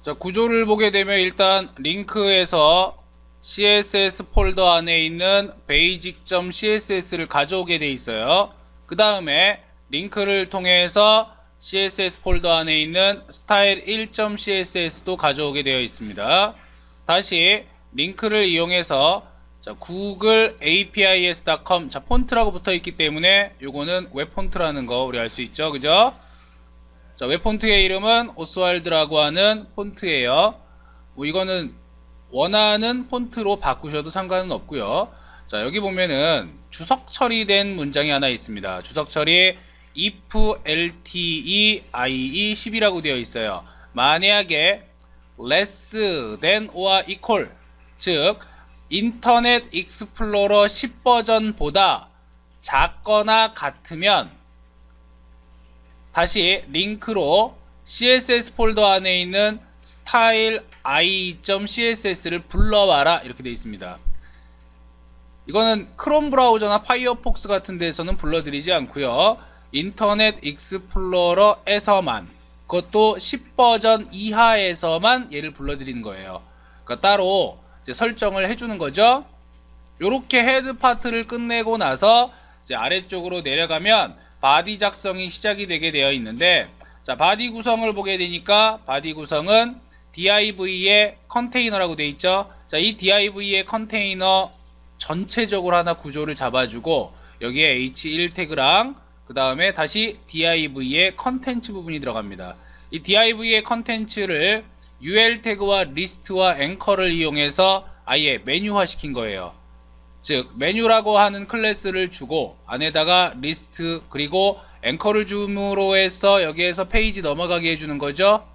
자, 구조를 보게 되면 일단 링크에서 CSS 폴더 안에 있는 basic.css를 가져오게 돼 있어요. 그 다음에 링크를 통해서 CSS 폴더 안에 있는 style 1.css도 가져오게 되어 있습니다. 다시 링크를 이용해서 자, google apis.com 자, 폰트라고 붙어 있기 때문에 요거는 웹 폰트라는 거 우리 알 수 있죠. 그죠? 자, 웹 폰트의 이름은 오스왈드라고 하는 폰트예요. 뭐 이거는 원하는 폰트로 바꾸셔도 상관은 없고요. 자, 여기 보면은 주석 처리된 문장이 하나 있습니다. 주석 처리 if lte ie 10이라고 되어 있어요. 만약에 less than or equal 즉 인터넷 익스플로러 10 버전보다 작거나 같으면 다시 링크로 CSS 폴더 안에 있는 style i.css를 불러와라 이렇게 되어 있습니다. 이거는 크롬 브라우저나 파이어폭스 같은 데서는 불러드리지 않고요. 인터넷 익스플로러에서만 그것도 10버전 이하에서만 얘를 불러드리는 거예요. 그러니까 따로 이제 설정을 해주는 거죠. 이렇게 헤드 파트를 끝내고 나서 이제 아래쪽으로 내려가면 바디 작성이 시작이 되게 되어 있는데 자, 바디 구성을 보게 되니까 바디 구성은 div의 컨테이너라고 되어 있죠. 자, 이 div의 컨테이너 전체적으로 하나 구조를 잡아주고 여기에 h1 태그랑 그 다음에 다시 div의 컨텐츠 부분이 들어갑니다. 이 div의 컨텐츠를 ul 태그와 리스트와 앵커를 이용해서 아예 메뉴화 시킨 거예요. 즉 메뉴라고 하는 클래스를 주고 안에다가 리스트 그리고 앵커를 줌으로 해서 여기에서 페이지 넘어가게 해주는 거죠.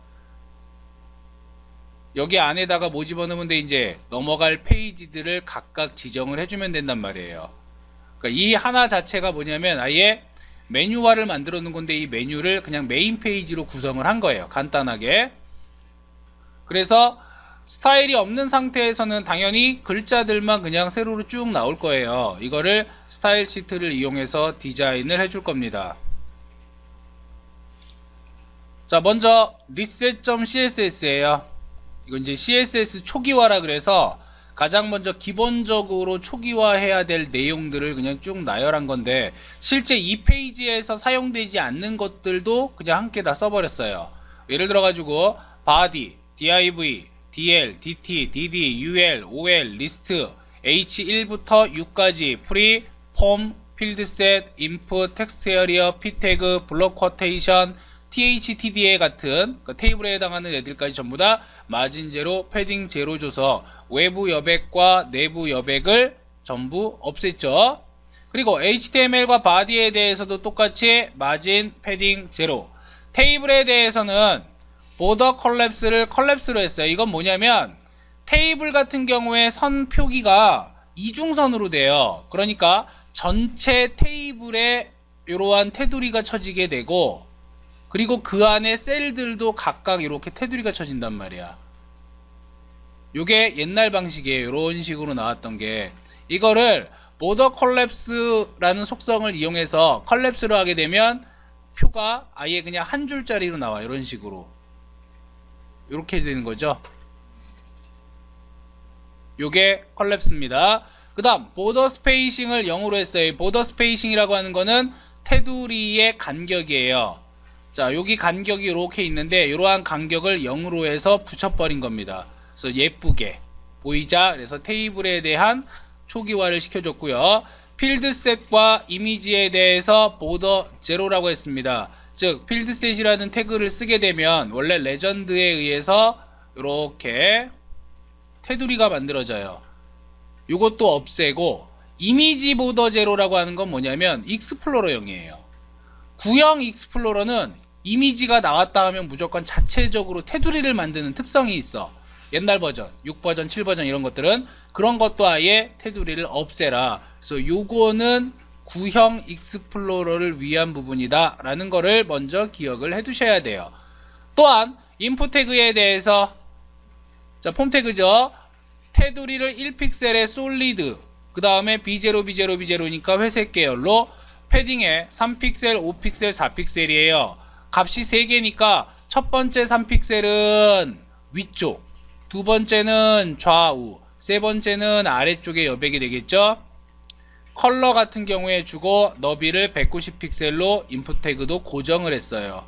여기 안에다가 뭐 집어넣으면 돼? 이제 넘어갈 페이지들을 각각 지정을 해주면 된단 말이에요. 그러니까 이 하나 자체가 뭐냐면 아예 메뉴화를 만들어 놓은 건데 이 메뉴를 그냥 메인 페이지로 구성을 한 거예요. 간단하게. 그래서 스타일이 없는 상태에서는 당연히 글자들만 그냥 세로로 쭉 나올 거예요. 이거를 스타일 시트를 이용해서 디자인을 해줄 겁니다. 자, 먼저 reset.css예요. 이건 이제 CSS 초기화라 그래서 가장 먼저 기본적으로 초기화해야 될 내용들을 그냥 쭉 나열한 건데 실제 이 페이지에서 사용되지 않는 것들도 그냥 함께 다 써버렸어요. 예를 들어 가지고 body, div, dl, dt, dd, ul, ol, list, h1부터 6까지 free, form, field set, input, text area, p tag, block quotation, THTDA 같은 그 테이블에 해당하는 애들까지 전부 다 마진 제로, 패딩 제로 줘서 외부 여백과 내부 여백을 전부 없앴죠. 그리고 HTML과 바디에 대해서도 똑같이 마진, 패딩 제로. 테이블에 대해서는 보더 컬랩스를 컬랩스로 했어요. 이건 뭐냐면 테이블 같은 경우에 선 표기가 이중선으로 돼요. 그러니까 전체 테이블에 이러한 테두리가 쳐지게 되고 그리고 그 안에 셀들도 각각 이렇게 테두리가 쳐진단 말이야. 요게 옛날 방식이에요. 이런 식으로 나왔던 게 이거를 보더 컬랩스라는 속성을 이용해서 컬랩스를 하게 되면 표가 아예 그냥 한 줄짜리로 나와. 이런 식으로 이렇게 되는 거죠. 요게 컬랩스입니다. 그 다음 보더 스페이싱을 0으로 했어요. 보더 스페이싱이라고 하는 거는 테두리의 간격이에요. 자, 여기 간격이 이렇게 있는데 이러한 간격을 0으로 해서 붙여버린 겁니다. 그래서 예쁘게 보이자 그래서 테이블에 대한 초기화를 시켜줬고요. 필드셋과 이미지에 대해서 보더 제로라고 했습니다. 즉 필드셋이라는 태그를 쓰게 되면 원래 레전드에 의해서 이렇게 테두리가 만들어져요. 이것도 없애고 이미지 보더 제로라고 하는 건 뭐냐면 익스플로러형이에요. 구형 익스플로러는 이미지가 나왔다 하면 무조건 자체적으로 테두리를 만드는 특성이 있어. 옛날 버전, 6버전, 7버전 이런 것들은 그런 것도 아예 테두리를 없애라. 그래서 요거는 구형 익스플로러를 위한 부분이다 라는 거를 먼저 기억을 해 두셔야 돼요. 또한 인풋 태그에 대해서 자, 폼 태그죠. 테두리를 1픽셀의 솔리드 그 다음에 B0, B0, B0니까 회색 계열로 패딩에 3픽셀, 5픽셀, 4픽셀이에요. 값이 3개니까 첫 번째 3픽셀은 위쪽, 두 번째는 좌우, 세 번째는 아래쪽의 여백이 되겠죠. 컬러 같은 경우에 주고 너비를 190픽셀로 인풋 태그도 고정을 했어요.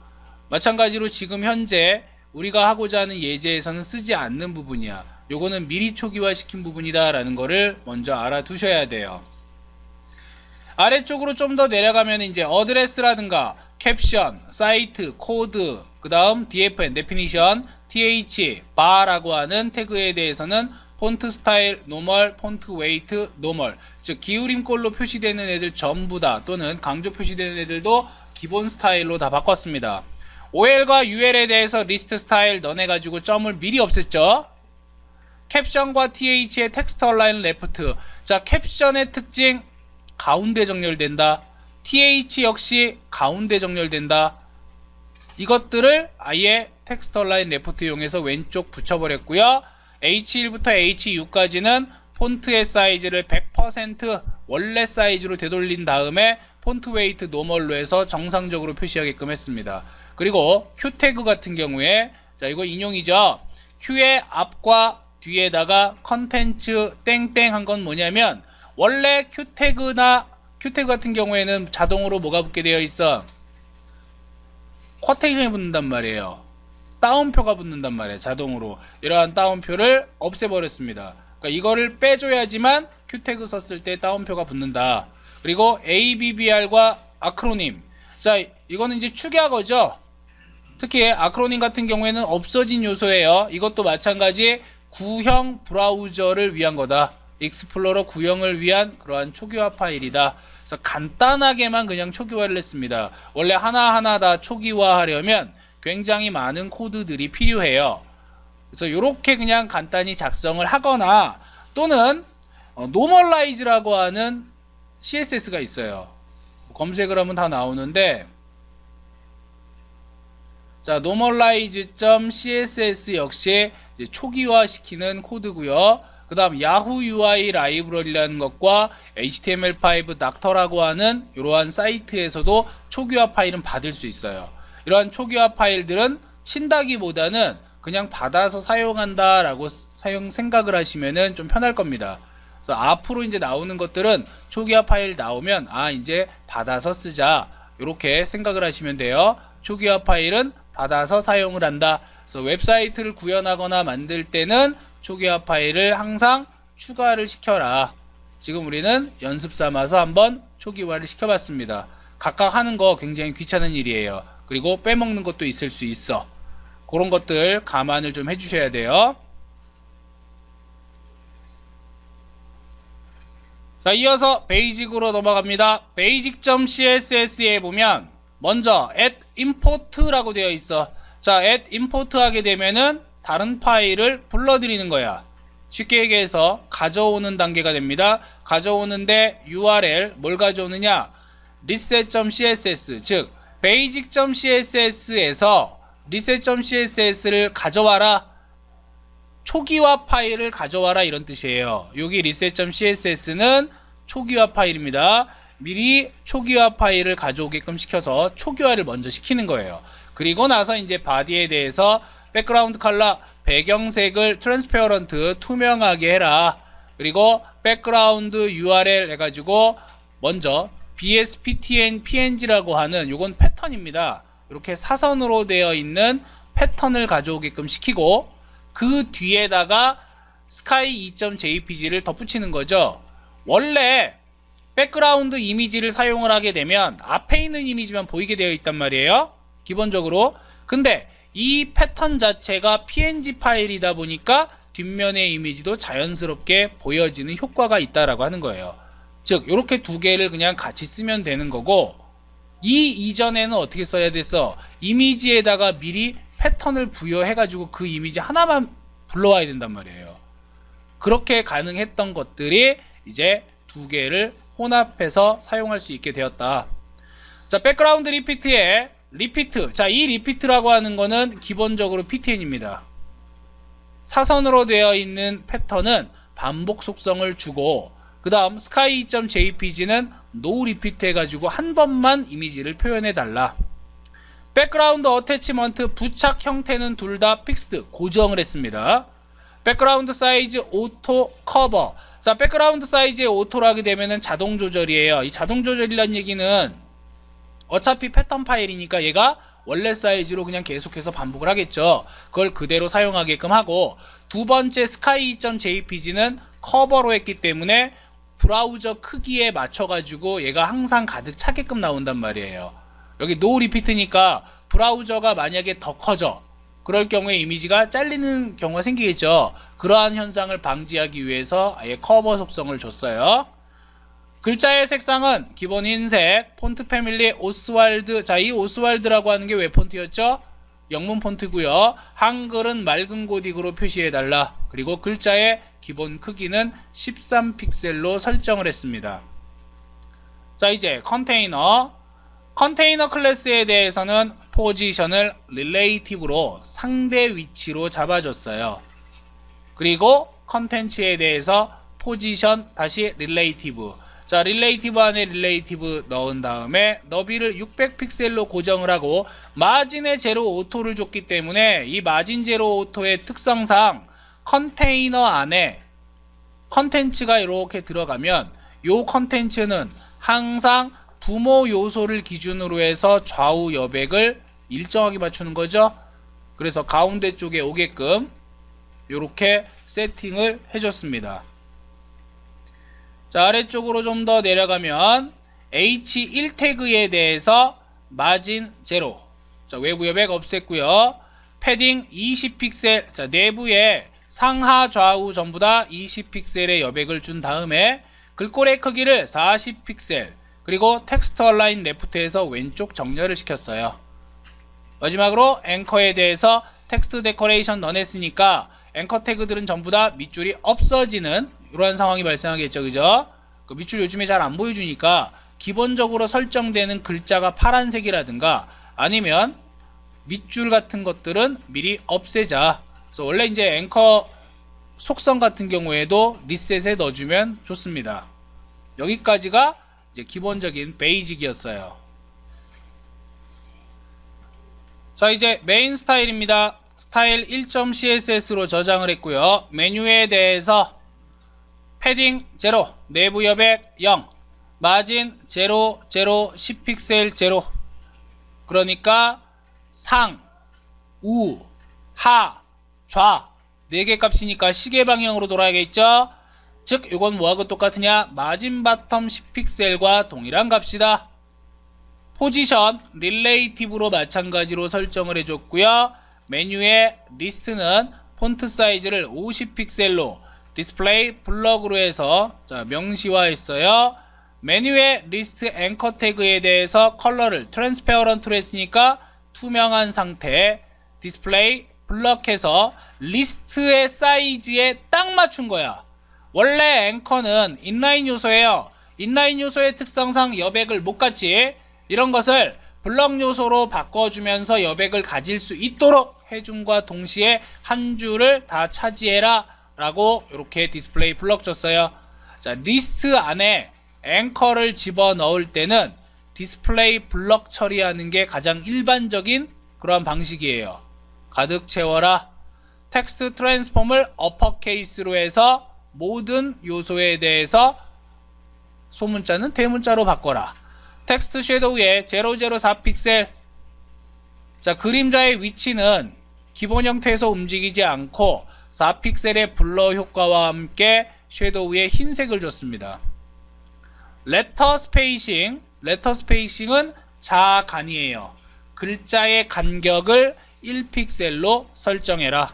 마찬가지로 지금 현재 우리가 하고자 하는 예제에서는 쓰지 않는 부분이야. 요거는 미리 초기화 시킨 부분이다 라는 거를 먼저 알아두셔야 돼요. 아래쪽으로 좀 더 내려가면 이제 어드레스라든가 캡션, 사이트, 코드, 그 다음 dfn, 데피니션, th, bar라고 하는 태그에 대해서는 폰트 스타일, 노멀, 폰트 웨이트, 노멀, 즉 기울임꼴로 표시되는 애들 전부 다 또는 강조 표시되는 애들도 기본 스타일로 다 바꿨습니다. OL과 UL에 대해서 리스트 스타일 넣어내가지고 점을 미리 없앴죠. 캡션과 TH의 텍스트 얼라인 레프트. 자, 캡션의 특징 가운데 정렬된다. TH 역시 가운데 정렬된다. 이것들을 아예 텍스트 얼라인 레프트 이용해서 왼쪽 붙여버렸고요. H1부터 H6까지는 폰트의 사이즈를 100% 원래 사이즈로 되돌린 다음에 폰트 웨이트 노멀로 해서 정상적으로 표시하게끔 했습니다. 그리고 Q 태그 같은 경우에 자, 이거 인용이죠. Q의 앞과 뒤에다가 컨텐츠 땡땡 한 건 뭐냐면 원래 Q 태그 같은 경우에는 자동으로 뭐가 붙게 되어 있어? 쿼테이션이 붙는단 말이에요. 따옴표가 붙는단 말이에요. 자동으로. 이러한 따옴표를 없애버렸습니다. 그러니까 이거를 빼줘야지만 Q 태그 썼을 때 따옴표가 붙는다. 그리고 ABBR과 아크로님. 자, 이거는 이제 축약어죠. 특히 아크로님 같은 경우에는 없어진 요소예요. 이것도 마찬가지 구형 브라우저를 위한 거다. 익스플로러 구형을 위한 그러한 초기화 파일이다. 그래서 간단하게만 그냥 초기화를 했습니다. 원래 하나하나 다 초기화하려면 굉장히 많은 코드들이 필요해요. 그래서 이렇게 그냥 간단히 작성을 하거나 또는 노멀라이즈라고 하는 CSS가 있어요. 검색을 하면 다 나오는데 자, normalize.css 역시 이제 초기화 시키는 코드고요. 그 다음 야후 UI 라이브러리라는 것과 HTML5 닥터라고 하는 이러한 사이트에서도 초기화 파일은 받을 수 있어요. 이러한 초기화 파일들은 친다기보다는 그냥 받아서 사용한다 라고 생각을 하시면은 좀 편할 겁니다. 그래서 앞으로 이제 나오는 것들은 초기화 파일 나오면 아, 이제 받아서 쓰자 이렇게 생각을 하시면 돼요. 초기화 파일은 받아서 사용을 한다. 그래서 웹사이트를 구현하거나 만들 때는 초기화 파일을 항상 추가를 시켜라. 지금 우리는 연습 삼아서 한번 초기화를 시켜봤습니다. 각각 하는 거 굉장히 귀찮은 일이에요. 그리고 빼먹는 것도 있을 수 있어. 그런 것들 감안을 좀 해주셔야 돼요. 자, 이어서 베이직으로 넘어갑니다. basic.css에 보면 먼저 add import라고 되어 있어. 자, add import 하게 되면은 다른 파일을 불러들이는 거야. 쉽게 얘기해서 가져오는 단계가 됩니다. 가져오는데 URL 뭘 가져오느냐? reset.css 즉 basic.css에서 reset.css를 가져와라. 초기화 파일을 가져와라 이런 뜻이에요. 여기 reset.css는 초기화 파일입니다. 미리 초기화 파일을 가져오게끔 시켜서 초기화를 먼저 시키는 거예요. 그리고 나서 이제 body에 대해서 백그라운드 컬러 배경색을 트랜스페어런트 투명하게 해라. 그리고 백그라운드 URL 해가지고 먼저 bsptn png라고 하는 요건 패턴입니다. 이렇게 사선으로 되어 있는 패턴을 가져오게끔 시키고 그 뒤에다가 sky2.jpg를 덧붙이는 거죠. 원래 백그라운드 이미지를 사용을 하게 되면 앞에 있는 이미지만 보이게 되어 있단 말이에요. 기본적으로. 근데 이 패턴 자체가 png 파일이다 보니까 뒷면의 이미지도 자연스럽게 보여지는 효과가 있다라고 하는 거예요. 즉 이렇게 두 개를 그냥 같이 쓰면 되는 거고 이 이전에는 어떻게 써야 됐어? 이미지에다가 미리 패턴을 부여해 가지고 그 이미지 하나만 불러와야 된단 말이에요. 그렇게 가능했던 것들이 이제 두 개를 혼합해서 사용할 수 있게 되었다. 자, 백그라운드 리피트에 리피트. 자, 이 리피트라고 하는 거는 기본적으로 ptn입니다. 사선으로 되어 있는 패턴은 반복 속성을 주고 그 다음 sky2.jpg는 no repeat 해가지고 한 번만 이미지를 표현해 달라. 백그라운드 어태치먼트 부착 형태는 둘 다 픽스드 고정을 했습니다. 백그라운드 사이즈 오토 커버. 자, 백그라운드 사이즈의 오토로 하게 되면은 자동 조절이에요. 이 자동 조절이란 얘기는 어차피 패턴 파일이니까 얘가 원래 사이즈로 그냥 계속해서 반복을 하겠죠. 그걸 그대로 사용하게끔 하고, 두 번째 sky.jpg는 커버로 했기 때문에 브라우저 크기에 맞춰가지고 얘가 항상 가득 차게끔 나온단 말이에요. 여기 노 리피트니까 브라우저가 만약에 더 커져, 그럴 경우에 이미지가 잘리는 경우가 생기겠죠. 그러한 현상을 방지하기 위해서 아예 커버 속성을 줬어요. 글자의 색상은 기본 흰색, 폰트 패밀리 오스왈드. 자, 이 오스왈드라고 하는 게 왜 폰트였죠? 영문 폰트고요. 한글은 맑은 고딕으로 표시해달라. 그리고 글자의 기본 크기는 13픽셀로 설정을 했습니다. 자, 이제 컨테이너 클래스에 대해서는 포지션을 릴레이티브로 상대 위치로 잡아줬어요. 그리고 컨텐츠에 대해서 포지션 다시 릴레이티브. 자, 릴레이티브 안에 릴레이티브 넣은 다음에 너비를 600픽셀로 고정을 하고, 마진의 제로 오토를 줬기 때문에 이 마진 제로 오토의 특성상 컨테이너 안에 컨텐츠가 이렇게 들어가면 이 컨텐츠는 항상 부모 요소를 기준으로 해서 좌우 여백을 일정하게 맞추는 거죠. 그래서 가운데 쪽에 오게끔 이렇게 세팅을 해줬습니다. 자, 아래쪽으로 좀 더 내려가면 H1 태그에 대해서 마진 제로. 자, 외부 여백 없앴고요. 패딩 20픽셀. 자, 내부에 상하 좌우 전부 다 20픽셀의 여백을 준 다음에 글꼴의 크기를 40픽셀. 그리고 텍스트 얼라인 레프트에서 왼쪽 정렬을 시켰어요. 마지막으로 앵커에 대해서 텍스트 데코레이션 넣어냈으니까 앵커 태그들은 전부 다 밑줄이 없어지는 이러한 상황이 발생하겠죠. 그죠? 그 밑줄 요즘에 잘 안 보여주니까 기본적으로 설정되는 글자가 파란색이라든가 아니면 밑줄 같은 것들은 미리 없애자. 그래서 원래 이제 앵커 속성 같은 경우에도 리셋에 넣어주면 좋습니다. 여기까지가 이제 기본적인 베이직이었어요. 자, 이제 메인 스타일입니다. 스타일 1.css로 저장을 했고요. 메뉴에 대해서 패딩 0, 내부 여백 0, 마진 0, 0, 10픽셀 0. 그러니까 상, 우, 하, 좌 4개 값이니까 시계 방향으로 돌아야겠죠. 즉 이건 뭐하고 똑같으냐? 마진 바텀 10픽셀과 동일한 값이다. 포지션 릴레이티브로 마찬가지로 설정을 해줬고요. 메뉴의 리스트는 폰트 사이즈를 50픽셀로 디스플레이 블럭으로 해서 자, 명시화했어요. 메뉴의 리스트 앵커 태그에 대해서 컬러를 트랜스페어런트로 했으니까 투명한 상태, 디스플레이 블럭해서 리스트의 사이즈에 딱 맞춘 거야. 원래 앵커는 인라인 요소예요. 인라인 요소의 특성상 여백을 못 갖지. 이런 것을 블럭 요소로 바꿔주면서 여백을 가질 수 있도록 해줌과 동시에 한 줄을 다 차지해라 라고 이렇게 디스플레이 블럭 줬어요. 자, 리스트 안에 앵커를 집어넣을 때는 디스플레이 블럭 처리하는 게 가장 일반적인 그런 방식이에요. 가득 채워라. 텍스트 트랜스폼을 어퍼케이스로 해서 모든 요소에 대해서 소문자는 대문자로 바꿔라. 텍스트 섀도우에 004픽셀. 자, 그림자의 위치는 기본 형태에서 움직이지 않고 4픽셀의 블러 효과와 함께 섀도우에 흰색을 줬습니다. 레터 스페이싱은 자간이에요. 글자의 간격을 1픽셀로 설정해라.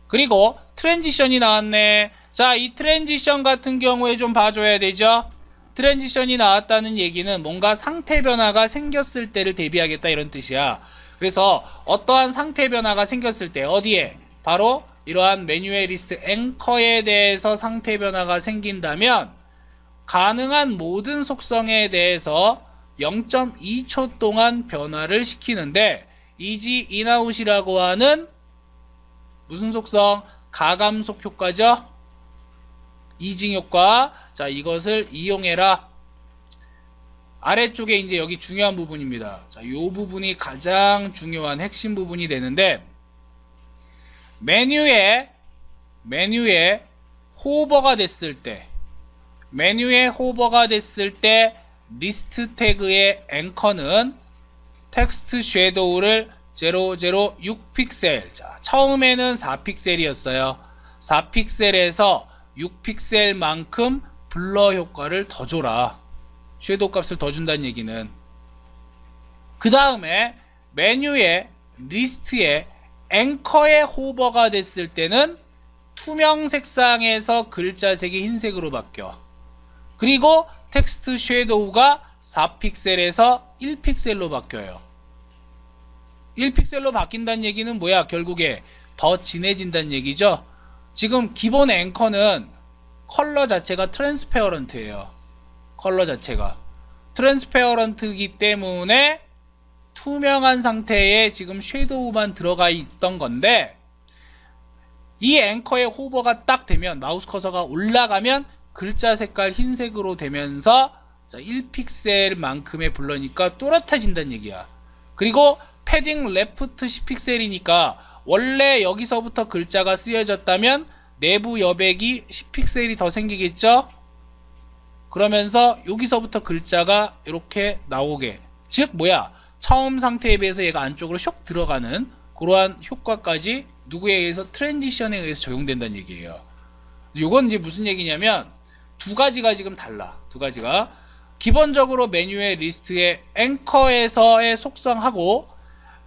그리고 트랜지션이 나왔네. 자, 이 트랜지션 같은 경우에 좀 봐줘야 되죠. 트랜지션이 나왔다는 얘기는 뭔가 상태 변화가 생겼을 때를 대비하겠다 이런 뜻이야. 그래서 어떠한 상태 변화가 생겼을 때 어디에? 바로 이러한 메뉴의 리스트 앵커에 대해서 상태 변화가 생긴다면 가능한 모든 속성에 대해서 0.2초 동안 변화를 시키는데 이지 인아웃이라고 하는 무슨 속성? 가감속 효과죠. 이징 효과. 자, 이것을 이용해라. 아래쪽에 이제 여기 중요한 부분입니다. 자, 요 부분이 가장 중요한 핵심 부분이 되는데, 메뉴에 호버가 됐을 때, 리스트 태그의 앵커는 텍스트 섀도우를 006픽셀. 자, 처음에는 4픽셀이었어요. 4픽셀에서 6픽셀만큼 블러 효과를 더 줘라. 섀도우 값을 더 준다는 얘기는. 그 다음에 메뉴에 리스트에 앵커에 호버가 됐을 때는 투명 색상에서 글자색이 흰색으로 바뀌어. 그리고 텍스트 섀도우가 4픽셀에서 1픽셀로 바뀌어요. 1픽셀로 바뀐다는 얘기는 뭐야? 결국에 더 진해진다는 얘기죠. 지금 기본 앵커는 컬러 자체가 트랜스페어런트예요. 컬러 자체가 트랜스페어런트이기 때문에 투명한 상태에 지금 섀도우만 들어가 있던 건데, 이 앵커에 호버가 딱 되면, 마우스 커서가 올라가면 글자 색깔 흰색으로 되면서 1픽셀만큼의 블러니까 또렷해진다는 얘기야. 그리고 패딩 레프트 10픽셀이니까 원래 여기서부터 글자가 쓰여졌다면 내부 여백이 10픽셀이 더 생기겠죠? 그러면서 여기서부터 글자가 이렇게 나오게, 즉 뭐야, 처음 상태에 비해서 얘가 안쪽으로 쇽 들어가는 그러한 효과까지 누구에 의해서, 트랜지션에 의해서 적용된다는 얘기예요. 요건 이제 무슨 얘기냐면, 두 가지가 지금 달라. 두 가지가 기본적으로 메뉴의 리스트의 앵커에서의 속성하고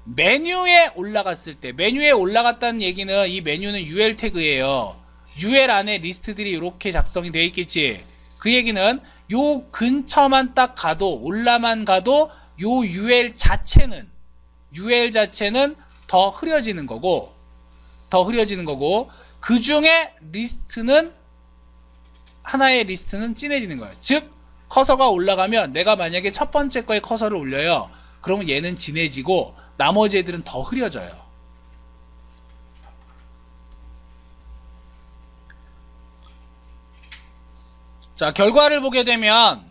메뉴에 올라갔을 때, 메뉴에 올라갔다는 얘기는 이 메뉴는 UL 태그예요. UL 안에 리스트들이 이렇게 작성이 되어 있겠지. 그 얘기는 요 근처만 딱 가도, 올라만 가도 요 UL 자체는 더 흐려지는 거고, 그 중에 리스트는, 하나의 리스트는 진해지는 거예요. 즉 커서가 올라가면, 내가 만약에 첫 번째 거에 커서를 올려요. 그러면 얘는 진해지고 나머지 애들은 더 흐려져요. 자, 결과를 보게 되면,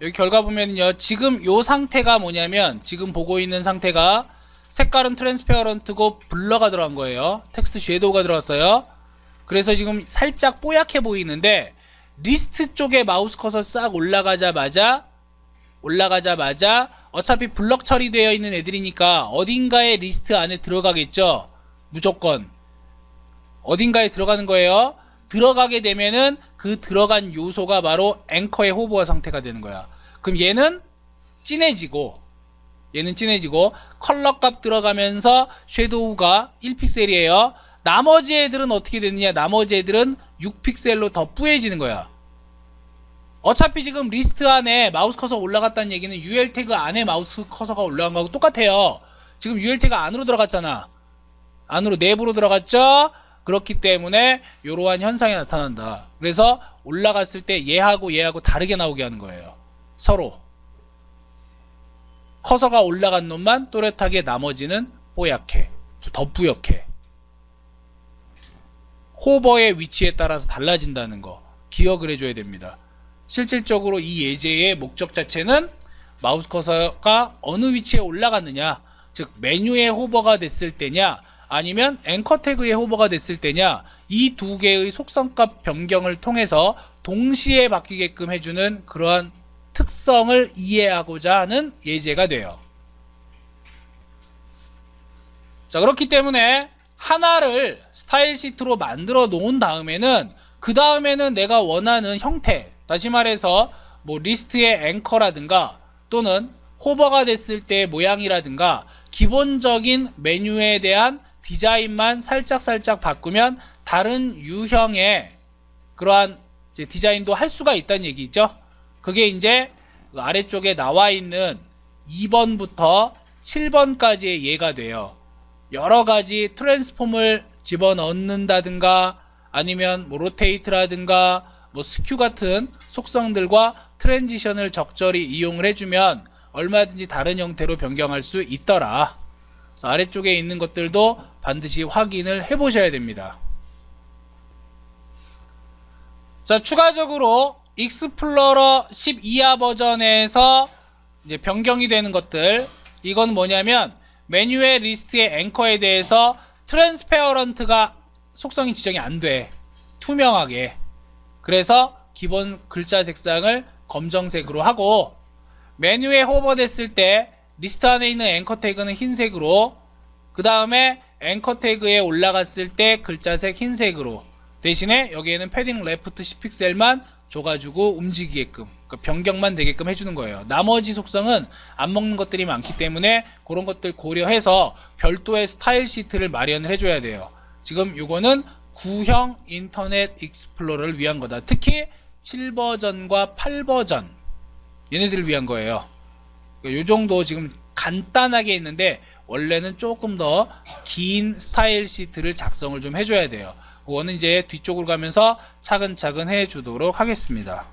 여기 결과 보면요, 지금 요 상태가 뭐냐면, 지금 보고 있는 상태가 색깔은 트랜스페어런트고 블러가 들어간 거예요. 텍스트 섀도우가 들어갔어요. 그래서 지금 살짝 뽀얗게 보이는데, 리스트 쪽에 마우스 커서 싹 올라가자마자 어차피 블럭 처리되어 있는 애들이니까 어딘가에 리스트 안에 들어가겠죠. 무조건 어딘가에 들어가는 거예요. 들어가게 되면은 그 들어간 요소가 바로 앵커의 호버 상태가 되는 거야. 그럼 얘는 진해지고 컬러 값 들어가면서 섀도우가 1픽셀이에요. 나머지 애들은 어떻게 되느냐? 나머지 애들은 6픽셀로 더 뿌얘지는 거야. 어차피 지금 리스트 안에 마우스 커서 올라갔다는 얘기는 UL 태그 안에 마우스 커서가 올라간 거하고 똑같아요. 지금 UL 태그 안으로 들어갔잖아. 안으로, 내부로 들어갔죠? 그렇기 때문에 이러한 현상이 나타난다. 그래서 올라갔을 때 얘하고 다르게 나오게 하는 거예요. 서로 커서가 올라간 놈만 또렷하게, 나머지는 뽀얗게, 더 뿌옇게. 호버의 위치에 따라서 달라진다는 거 기억을 해줘야 됩니다. 실질적으로 이 예제의 목적 자체는 마우스 커서가 어느 위치에 올라갔느냐, 즉 메뉴에 호버가 됐을 때냐, 아니면 앵커 태그에 호버가 됐을 때냐, 이 두 개의 속성값 변경을 통해서 동시에 바뀌게끔 해주는 그러한 특성을 이해하고자 하는 예제가 돼요. 자, 그렇기 때문에 하나를 스타일 시트로 만들어 놓은 다음에는, 그 다음에는 내가 원하는 형태, 다시 말해서 뭐 리스트의 앵커라든가 또는 호버가 됐을 때 모양이라든가 기본적인 메뉴에 대한 디자인만 살짝 바꾸면 다른 유형의 그러한 이제 디자인도 할 수가 있다는 얘기죠. 그게 이제 아래쪽에 나와 있는 2번부터 7번까지의 예가 돼요. 여러 가지 트랜스폼을 집어넣는다든가 아니면 뭐 로테이트라든가 뭐 스큐 같은 속성들과 트랜지션을 적절히 이용을 해주면 얼마든지 다른 형태로 변경할 수 있더라. 그래서 아래쪽에 있는 것들도 반드시 확인을 해 보셔야 됩니다. 자, 추가적으로 익스플로러 12화 버전에서 이제 변경이 되는 것들, 이건 뭐냐면 메뉴의 리스트의 앵커에 대해서 트랜스페어런트가 속성이 지정이 안 돼. 투명하게. 그래서 기본 글자 색상을 검정색으로 하고, 메뉴에 호버됐을 때 리스트 안에 있는 앵커 태그는 흰색으로, 그 다음에 앵커 태그에 올라갔을 때 글자색 흰색으로, 대신에 여기에는 패딩 레프트 10픽셀만 줘가지고 움직이게끔, 그러니까 변경만 되게끔 해주는 거예요. 나머지 속성은 안 먹는 것들이 많기 때문에 그런 것들 고려해서 별도의 스타일 시트를 마련을 해줘야 돼요. 지금 요거는 구형 인터넷 익스플로러를 위한 거다. 특히 7버전과 8버전 얘네들을 위한 거예요. 요 정도 지금 간단하게 있는데 원래는 조금 더 긴 스타일 시트를 작성을 좀 해줘야 돼요. 그거는 이제 뒤쪽으로 가면서 차근차근 해주도록 하겠습니다.